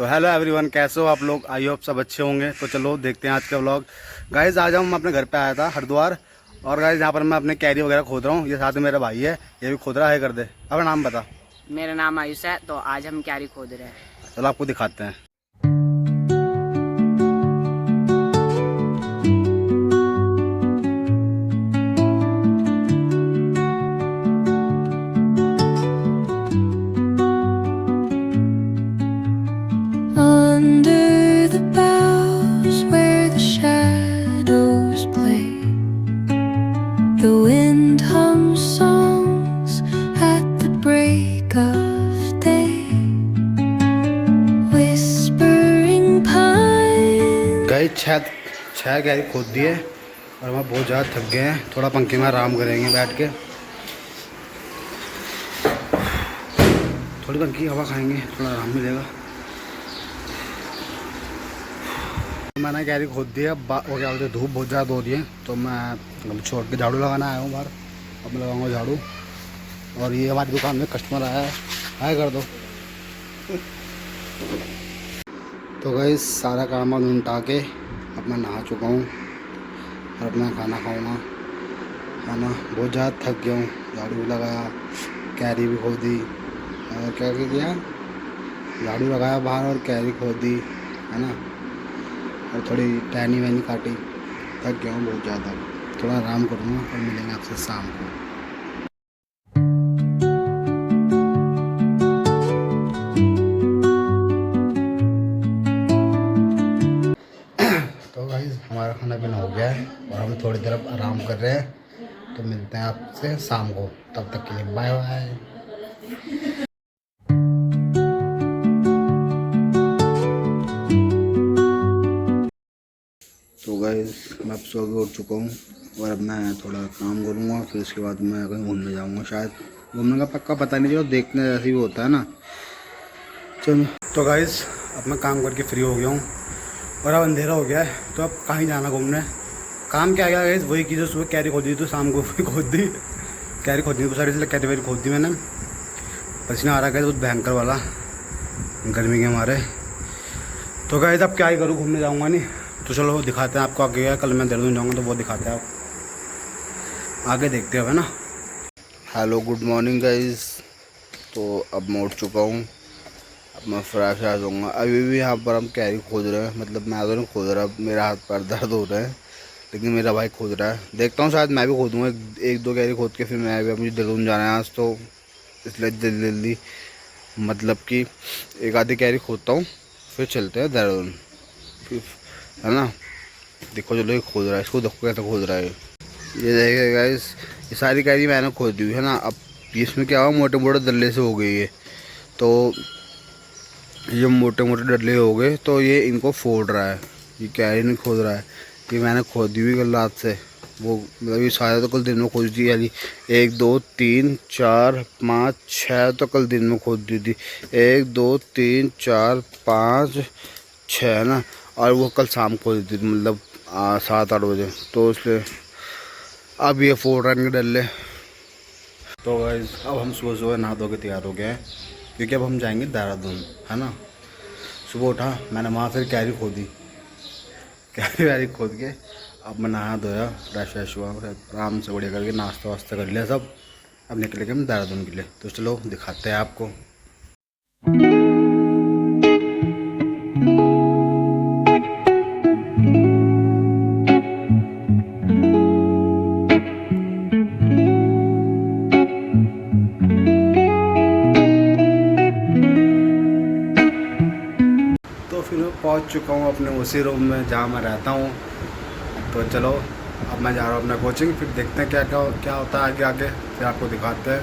तो hello everyone, कैसे हो आप लोग। आई होप सब अच्छे होंगे। तो चलो देखते हैं आज का व्लॉग। गाइज आज हम अपने घर पे आया था हरिद्वार, और गाइज यहाँ पर मैं अपने कैरी वगैरह खोद रहा हूँ। ये साथ में मेरा भाई है, ये भी खोद रहा है। कर दे अपना नाम बता। मेरा नाम आयुष है। तो आज हम क्यारी खोद रहे हैं। चलो आपको दिखाते हैं। Under the boughs where the shadows play, the wind hums songs at the break of day, whispering pine. Guys छह कैरी खोद दिए और हम बहुत ज़्यादा थक गए हैं। थोड़ा पंखे में आराम करेंगे बैठ के, थोड़ी पंखी हवा खाएंगे, थोड़ा आराम मिलेगा। मैंने कैरी खोद दिया। अब वो क्या बोलते, धूप बहुत ज़्यादा हो रही है तो मैं छोड़ के झाड़ू लगाना आया हूँ बाहर। अब मैं लगाऊंगा झाड़ू। और ये हमारी दुकान में कस्टमर आया है, हाय कर दो। तो गाइस सारा काम अब निपटा के अब मैं नहा चुका हूँ और अपना खाना खाऊंगा। खाना बहुत ज़्यादा थक गया हूँ। झाड़ू भी लगाया, कैरी भी खोदी, और क्या किया, झाड़ू लगाया बाहर और कैरी खोदी, है ना। और थोड़ी टहनी वहनी काटी। थक गया हूँ बहुत ज़्यादा। थोड़ा आराम करूँगा और मिलेंगे आपसे शाम को। तो भाई हमारा खाना पीना हो गया है और हम थोड़ी देर अब आराम कर रहे हैं। तो मिलते हैं आपसे शाम को, तब तक के लिए बाय बाय। तो गाइस मैं अब सो के उठ चुका हूँ और अब मैं थोड़ा काम करूँगा, फिर उसके बाद मैं कहीं घूमने जाऊँगा। शायद घूमने का पक्का पता नहीं, चलो देखने जैसे भी होता है ना। चलो तो गाइस अब मैं काम करके फ्री हो गया हूँ और अब अंधेरा हो गया है। तो अब कहीं जाना घूमने, काम क्या गया गाइस, वही की जो सुबह कैरी खोद दी तो शाम को खोद दी। कैरी खोदनी तो सारी, इसलिए कैरी वैरी खोद दी मैंने। पसीना आ रहा है बहुत भयंकर वाला गर्मी के हमारे। तो गाइस अब क्या ही करूँ, घूमने जाऊँगा नहीं। तो चलो दिखाते हैं आपको आगे। कल मैं देहरादून जाऊँगा तो वो दिखाते हैं आप आगे, देखते हैं, है ना। Hello good morning guys. तो अब मैं उठ चुका हूँ, अब मैं फ्रेश होऊंगा। अभी भी यहाँ पर हम कैरी खोद रहे हैं, मतलब मैं तो नहीं खोद रहा, मेरा हाथ पैर दर्द हो रहे हैं, लेकिन मेरा भाई खोद रहा है। देखता हूँ शायद मैं भी खोदूँगा एक दो कैरी खोद के, फिर मैं भी, मुझे देहरादून जाना है आज, तो इसलिए जल्दी मतलब कि एक आधी कैरी खोदता हूँ फिर चलते हैं देहरादून, फिर, है ना। देखो चलो ये खोद रहा है, इसको देखो कैसे खोद रहा है। ये देखिए गाइस, ये सारी कैरी मैंने खोद दी हुई है ना। अब इसमें क्या हुआ, मोटे मोटे दल्ले से हो गई है। तो ये मोटे मोटे डल्ले हो गए तो ये इनको फोड़ रहा है। ये कैरी नहीं खोद रहा है, ये मैंने खोद दी हुई कल रात से। वो मतलब ये सारे तो कल दिन में खोद दी, यानी 1 2 3 4 5 6 तो कल दिन में खोद दी थी। 1 2 3 4 5 6 है ना, और वो कल शाम को दी थी, मतलब 7 8 बजे। तो इसलिए अब ये फोड़ रहे हैं डल्ले। तो गाइस अब हम सुबह सुबह नहा धो के तैयार हो गए हैं, क्योंकि अब हम जाएंगे देहरादून, है ना। सुबह उठा मैंने, वहाँ फिर कैरी खोदी, कैरी वैरी खोद के अब मैं नहा धोया, फ्रेश व्रेश हुआ, आराम से बढ़िया करके नाश्ता वास्ता कर लिया सब। अब निकले गए हम देहरादून के लिए। तो चलो दिखाते हैं आपको। तो फिर मैं पहुंच चुका हूं अपने उसी रूम में जहां मैं रहता हूं। तो चलो अब मैं जा रहा हूं अपना कोचिंग, फिर देखते हैं क्या क्या होता है आगे आगे, फिर आपको दिखाते हैं।